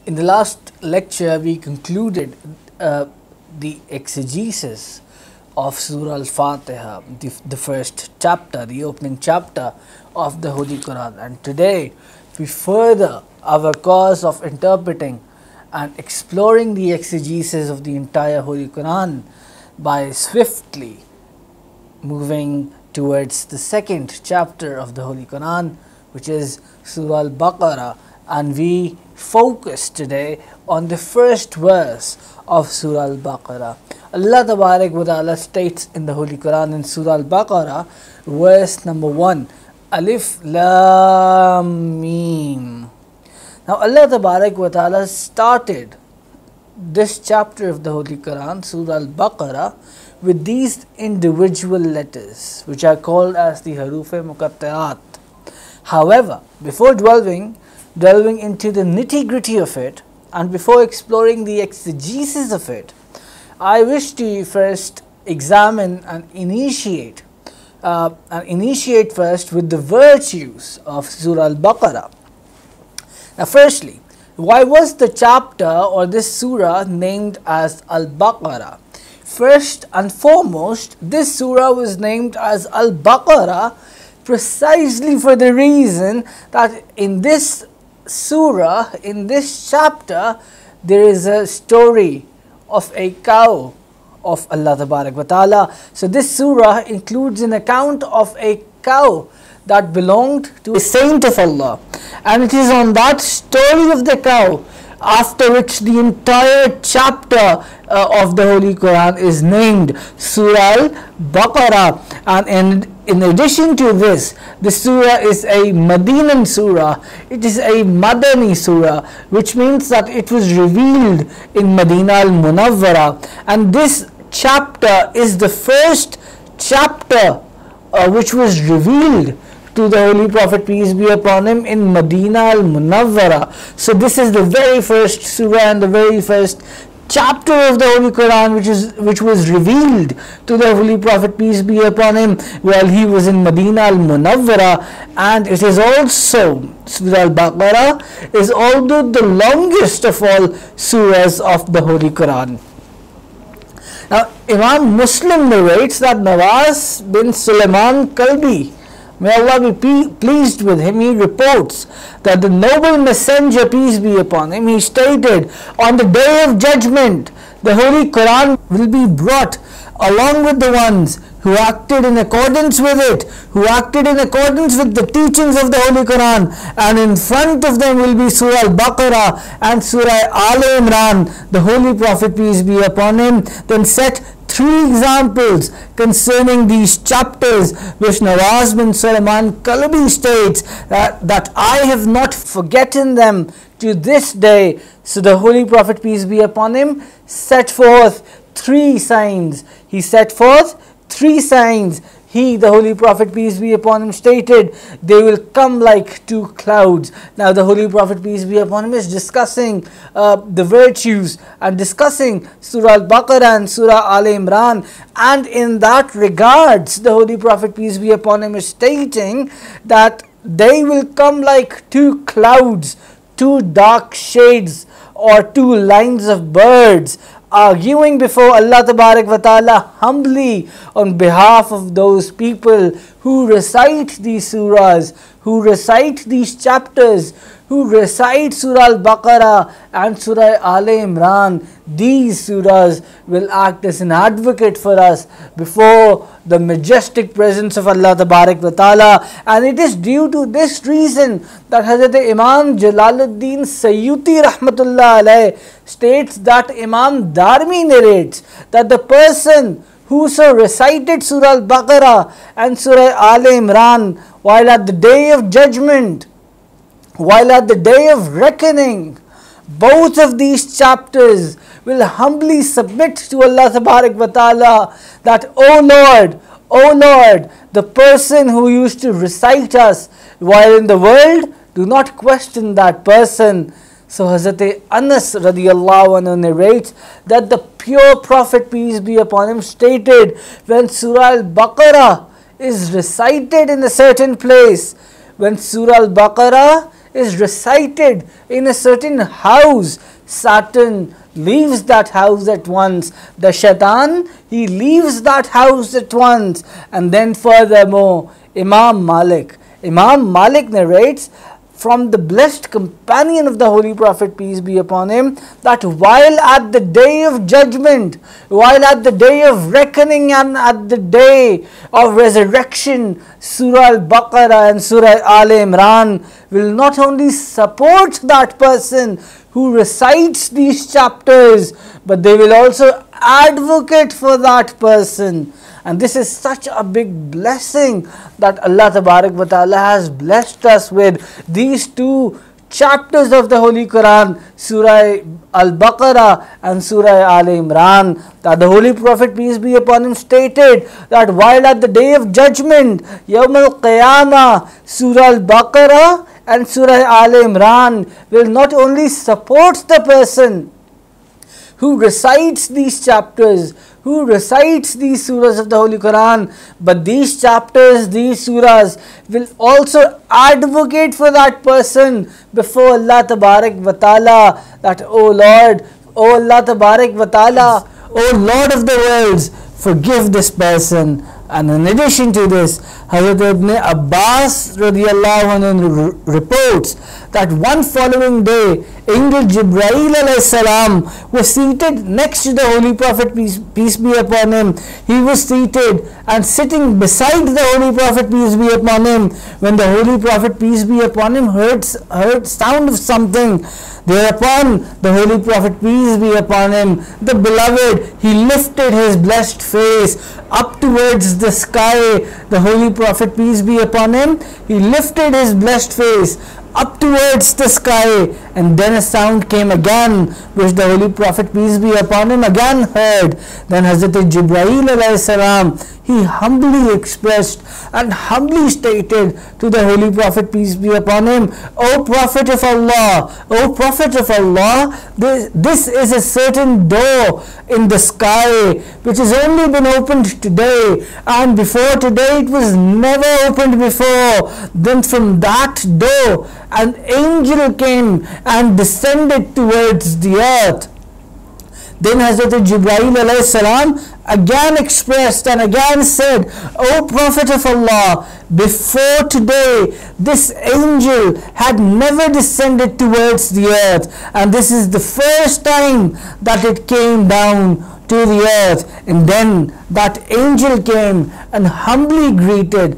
In the last lecture, we concluded the exegesis of Surah Al-Fatiha, the first chapter, the opening chapter of the Holy Quran. And today, we further our course of interpreting and exploring the exegesis of the entire Holy Quran by swiftly moving towards the second chapter of the Holy Quran, which is Surah Al-Baqarah, and we focus today on the first verse of Surah Al-Baqarah. Allah Tabarak wa Ta'ala states in the Holy Quran in Surah Al-Baqarah, verse number 1, Alif Lam Mim. Now Allah Tabarak wa Ta'ala started this chapter of the Holy Quran, Surah Al-Baqarah, with these individual letters, which are called as the Haruf-e-Muqatta'at. However, before delving into the nitty-gritty of it, and before exploring the exegesis of it, I wish to first examine and initiate first with the virtues of Surah Al-Baqarah. Now firstly, why was the chapter or this surah named as Al-Baqarah? First and foremost, this surah was named as Al-Baqarah precisely for the reason that in this surah, in this chapter, there is a story of a cow of Allah Tabarak wa Ta'ala. So this surah includes an account of a cow that belonged to a saint of Allah, and it is on that story of the cow after which the entire chapter of the Holy Quran is named Surah Al-Baqarah. And in addition to this, the surah is a Madinan surah. It is a Madani surah, which means that it was revealed in Madinah Al-Munawwara, and this chapter is the first chapter which was revealed to the Holy Prophet, peace be upon him, in Madinah Al-Munawwara. So this is the very first surah and the very first chapter of the Holy Quran which was revealed to the Holy Prophet, peace be upon him, while he was in Madinah Al-Munawwara. And it is also, Surah Al-Baqarah is although the longest of all surahs of the Holy Quran. Now Imam Muslim narrates that Nawaz bin Sulaiman Kalbi, may Allah be pleased with him, he reports that the noble messenger, peace be upon him, he stated, on the day of judgment, the Holy Quran will be brought along with the ones who acted in accordance with it, who acted in accordance with the teachings of the Holy Quran, and in front of them will be Surah Al-Baqarah and Surah Al-Imran. The Holy Prophet, peace be upon him, then set three examples concerning these chapters, which Nawaz bin Sulaiman Kalbi states that I have not forgotten them to this day. So the Holy Prophet, peace be upon him, set forth three signs. He set forth three signs. He, the Holy Prophet, peace be upon him, stated, they will come like two clouds. Now the Holy Prophet, peace be upon him, is discussing the virtues and discussing Surah Al-Baqarah and Surah Al-Imran, and in that regards, the Holy Prophet, peace be upon him, is stating that they will come like two clouds, two dark shades, or two lines of birds, arguing before Allah Tabarak wa Ta'ala humbly on behalf of those people who recite these surahs, who recite these chapters, who recite Surah Al-Baqarah and Surah Al-Imran. These surahs will act as an advocate for us before the majestic presence of Allah Tabarak wa Ta'ala. And it is due to this reason that Hazrat Imam Jalaluddin Sayyuti Rahmatullah Alayh states that Imam Darmi narrates that the person whoso recited Surah Al-Baqarah and Surah Al-Imran while at the day of judgment, while at the day of reckoning, both of these chapters will humbly submit to Allah Tabarak wa Ta'ala that, O Lord, the person who used to recite us while in the world, do not question that person. So Hazrat Anas radiallahu anhu narrates that the pure Prophet, peace be upon him, stated, when Surah Al-Baqarah is recited in a certain place, when Surah Al-Baqarah is recited in a certain house, Satan leaves that house at once. The shaitan, he leaves that house at once. And then furthermore, Imam Malik narrates from the blessed companion of the Holy Prophet, peace be upon him, that while at the day of judgment, while at the day of reckoning and at the day of resurrection, Surah Al-Baqarah and Surah Al-Imran will not only support that person who recites these chapters, but they will also advocate for that person. And this is such a big blessing that Allah Tabarak wa Ta'ala has blessed us with. These two chapters of the Holy Quran, Surah Al-Baqarah and Surah Al-Imran, that the Holy Prophet, peace be upon him, stated that while at the day of judgment, Yawm al-Qiyamah, Surah Al-Baqarah and Surah Al-Imran will not only support the person who recites these chapters, who recites these surahs of the Holy Quran, but these chapters, these surahs will also advocate for that person before Allah Tabarak wa Ta'ala, that, O Lord, O Allah Tabarak wa Ta'ala, O Lord of the worlds, forgive this person. And in addition to this, Hazrat Ibn Abbas radiallahu anhu reports that one following day, Angel Jibreel alayhi salam was seated next to the Holy Prophet, peace be upon him. He was seated and sitting beside the Holy Prophet, peace be upon him, when the Holy Prophet, peace be upon him, heard sound of something. Thereupon the Holy Prophet, peace be upon him, the beloved, he lifted his blessed face up towards the sky. The Holy Prophet, peace be upon him, he lifted his blessed face up towards the sky, and then a sound came again, which the Holy Prophet, peace be upon him, again heard. Then Hazrat Jibreel alayhi salam, he humbly expressed and humbly stated to the Holy Prophet, peace be upon him, O Prophet of Allah, O Prophet of Allah, this is a certain door in the sky which has only been opened today, and before today it was never opened before. Then from that door an angel came and descended towards the earth. Then Hazrat Jibreel alayhi salam again expressed and again said, O Prophet of Allah, before today this angel had never descended towards the earth, and this is the first time that it came down to the earth. And then that angel came and humbly greeted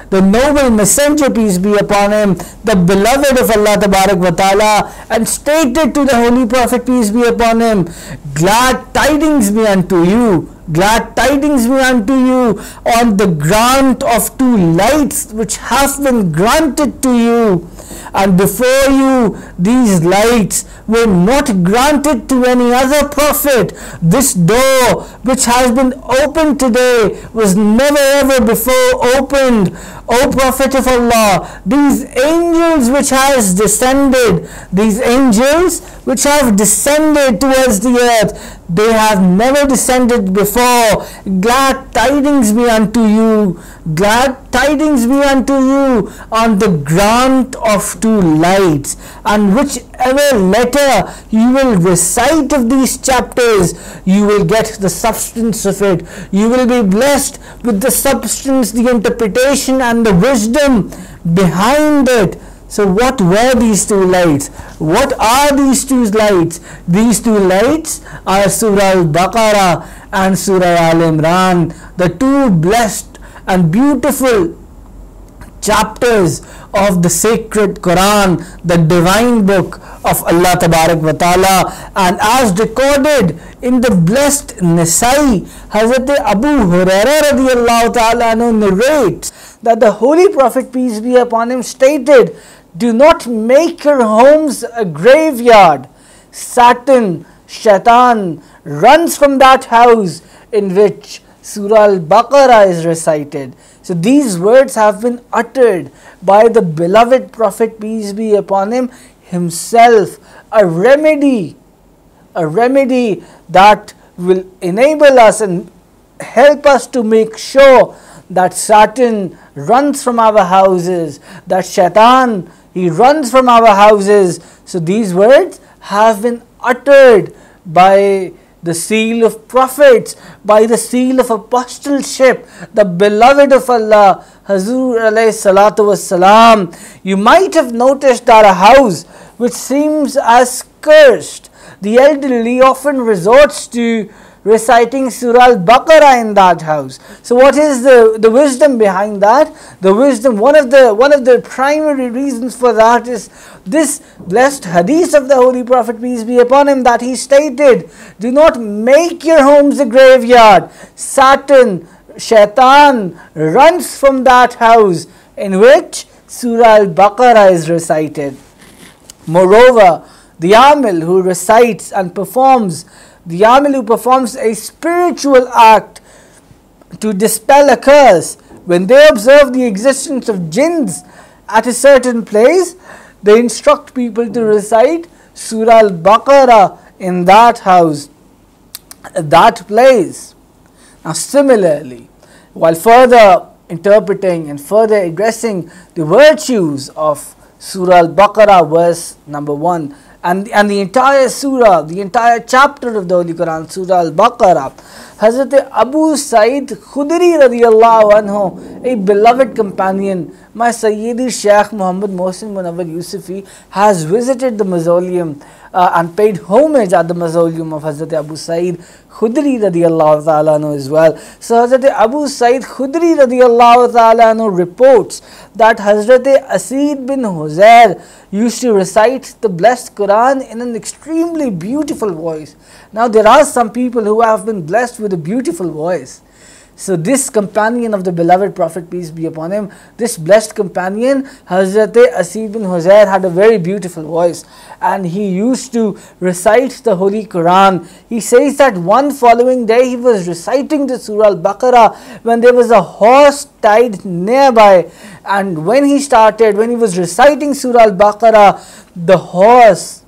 the noble messenger, peace be upon him, the beloved of Allah Tabarak wa Ta'ala, and stated to the Holy Prophet, peace be upon him, glad tidings be unto you, glad tidings be unto you on the grant of two lights which have been granted to you. And before you, these lights were not granted to any other prophet. This door which has been opened today was never ever before opened. O Prophet of Allah, these angels which has descended, these angels which have descended towards the earth, they have never descended before. Glad tidings be unto you, glad tidings be unto you on the grant of two lights. And whichever letter you will recite of these chapters, you will get the substance of it. You will be blessed with the substance, the interpretation and the wisdom behind it. So what were these two lights? What are these two lights? These two lights are Surah Al-Baqarah and Surah Al-Imran, the two blessed and beautiful chapters of the sacred Quran, the divine book of Allah Tabarak wa Ta'ala. And as recorded in the blessed Nasai, Hazrat Abu Hurairah radiallahu ta'ala narrates that the Holy Prophet, peace be upon him, stated, do not make your homes a graveyard. Satan, shaitan, runs from that house in which Surah Al-Baqarah is recited. So these words have been uttered by the beloved Prophet, peace be upon him, himself, a remedy that will enable us and help us to make sure that Satan runs from our houses, that shaitan, he runs from our houses. So these words have been uttered by the seal of prophets, by the seal of apostleship, the beloved of Allah, Hazur alayhi salatu was salam. You might have noticed that a house which seems as cursed, the elderly often resorts to reciting Surah Al-Baqarah in that house. So what is the wisdom behind that? The wisdom, one of the primary reasons for that is this blessed hadith of the Holy Prophet, peace be upon him, that he stated, do not make your homes a graveyard. Satan, shaitan runs from that house in which Surah Al-Baqarah is recited. Moreover, the Amil who recites and performs, the Amil who performs a spiritual act to dispel a curse, when they observe the existence of jinns at a certain place, they instruct people to recite Surah Al-Baqarah in that house, that place. Now similarly, while further interpreting and further addressing the virtues of Surah Al-Baqarah, verse number 1, and the entire surah, the entire chapter of the Holy Quran, Surah Al-Baqarah, Hazrat Abu Sa'id Khudri radiyallahu anhu, a beloved companion, my Sayyidi Shaykh Muhammad Mohsin Munawwar Yusufi, has visited the mausoleum and paid homage at the mausoleum of Hazrat Abu Sa'id Khudri radiyallahu ta'ala anhu as well. So Hazrat Abu Sa'id Khudri radiyallahu ta'ala anhu reports that Hazrat Asid bin Huzair used to recite the blessed Quran in an extremely beautiful voice. Now there are some people who have been blessed with a beautiful voice. So this companion of the beloved Prophet, peace be upon him, this blessed companion, Hazrat Asid bin Huzair, had a very beautiful voice, and he used to recite the Holy Quran. He says that one following day he was reciting the Surah Al-Baqarah when there was a horse tied nearby, and when he was reciting Surah Al-Baqarah, the horse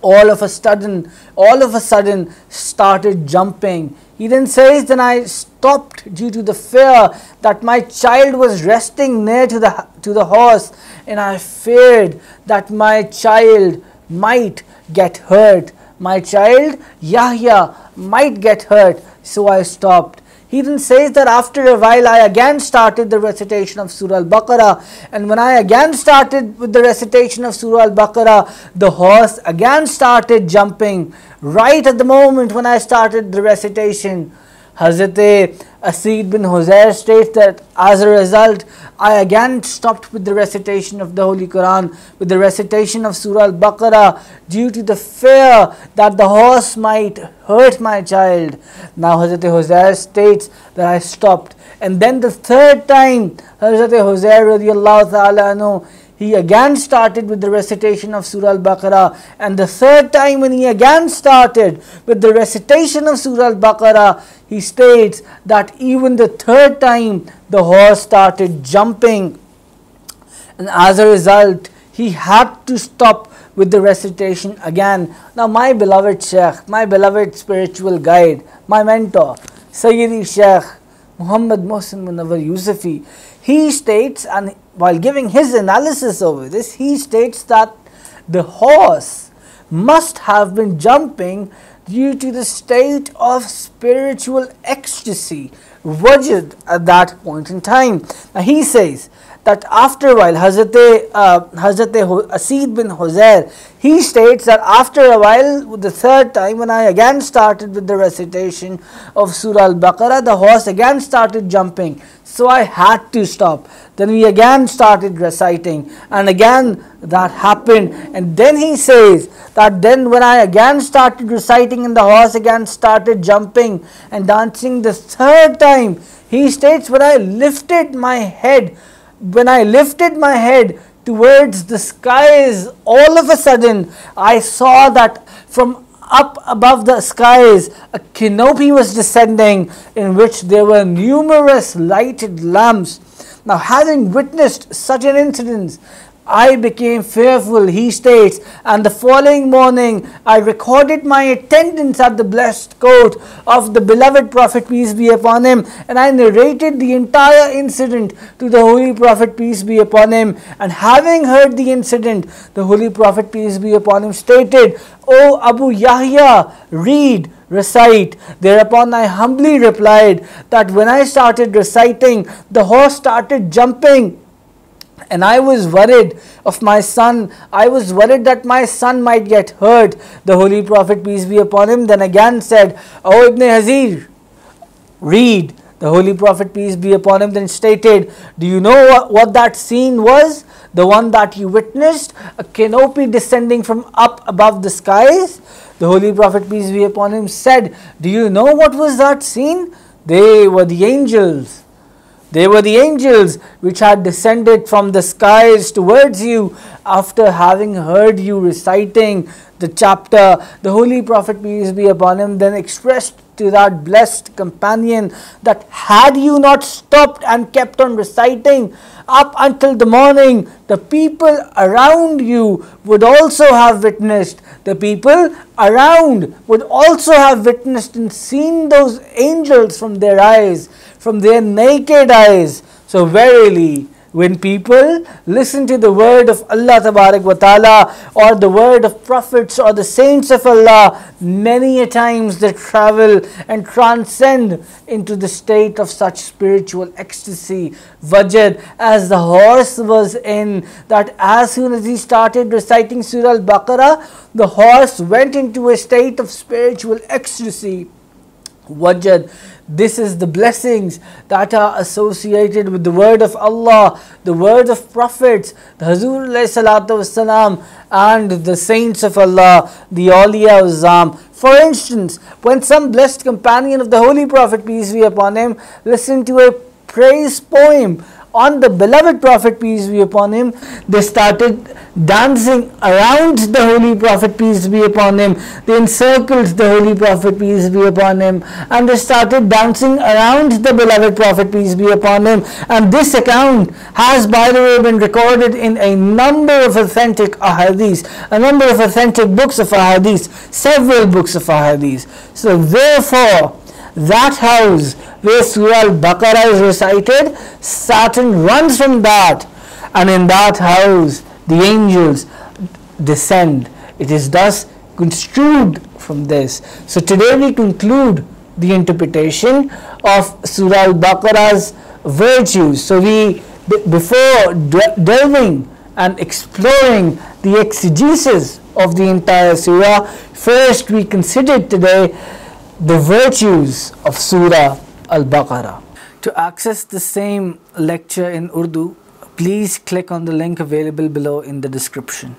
all of a sudden started jumping. He then says, then I stopped due to the fear that my child was resting near to the horse, and I feared that my child might get hurt. My child Yahya might get hurt, so I stopped. He then says that after a while I again started the recitation of Surah Al-Baqarah, and when I again started with the recitation of Surah Al-Baqarah, the horse again started jumping. Right at the moment when I started the recitation, Hazrat Asid bin Huzair states that as a result, I again stopped with the recitation of the Holy Quran, with the recitation of Surah Al-Baqarah, due to the fear that the horse might hurt my child. Now Hazrat Huzair states that I stopped. And then the third time, Hazrat Huzair radiyallahu ta'ala anhu, he again started with the recitation of Surah Al-Baqarah, and the third time when he again started with the recitation of Surah Al-Baqarah, he states that even the third time the horse started jumping, and as a result he had to stop with the recitation again. Now my beloved Shaykh, my beloved spiritual guide, my mentor, Sayyidi Shaykh Muhammad Mohsin Munawwar Yusufi, he states, and while giving his analysis over this, he states that the horse must have been jumping due to the state of spiritual ecstasy, wajid, at that point in time. Now he says that after a while, Hazrat Asid bin Huzair, he states that after a while, the third time when I again started with the recitation of Surah Al-Baqarah, the horse again started jumping, so I had to stop. Then we again started reciting, and again that happened, and then he says that then when I again started reciting and the horse again started jumping and dancing the third time, he states when I lifted my head towards the skies, all of a sudden I saw that from up above the skies a canopy was descending in which there were numerous lighted lamps. Now having witnessed such an incident, I became fearful, he states, and the following morning I recorded my attendance at the blessed court of the beloved Prophet, peace be upon him, and I narrated the entire incident to the Holy Prophet, peace be upon him. And having heard the incident, the Holy Prophet, peace be upon him, stated, O Abu Yahya, read, recite. Thereupon I humbly replied that when I started reciting, the horse started jumping, and I was worried of my son. I was worried that my son might get hurt. The Holy Prophet, peace be upon him, then again said, O Ibn Hazir, read. The Holy Prophet, peace be upon him, then stated, do you know what that scene was? The one that you witnessed, a canopy descending from up above the skies. The Holy Prophet, peace be upon him, said, do you know what was that scene? They were the angels. They were the angels which had descended from the skies towards you after having heard you reciting the chapter. The Holy Prophet, peace be upon him, then expressed to that blessed companion that had you not stopped and kept on reciting up until the morning, the people around you would also have witnessed. The people around would also have witnessed and seen those angels from their eyes, from their naked eyes. So verily, when people listen to the word of Allah Tabarak wa Ta'ala, or the word of prophets or the saints of Allah, many a times they travel and transcend into the state of such spiritual ecstasy, wajad, as the horse was in, that as soon as he started reciting Surah Al-Baqarah, the horse went into a state of spiritual ecstasy, wajad. This is the blessings that are associated with the word of Allah, the word of prophets, the Hazur ﷺ, and the saints of Allah, the Awliya Uzzam. For instance, when some blessed companion of the Holy Prophet, peace be upon him, listened to a praise poem on the beloved Prophet, peace be upon him, they started dancing around the Holy Prophet, peace be upon him. They encircled the Holy Prophet, peace be upon him, and they started dancing around the beloved Prophet, peace be upon him. And this account has, by the way, been recorded in a number of authentic ahadith, a number of authentic books of ahadith, several books of ahadith. So therefore, that house where Surah Al-Baqarah is recited, Satan runs from that, and in that house the angels descend. It is thus construed from this. So today we conclude the interpretation of Surah Al-Baqarah's virtues. So before delving and exploring the exegesis of the entire surah, first we considered today the virtues of Surah Al-Baqarah. To access the same lecture in Urdu, please click on the link available below in the description.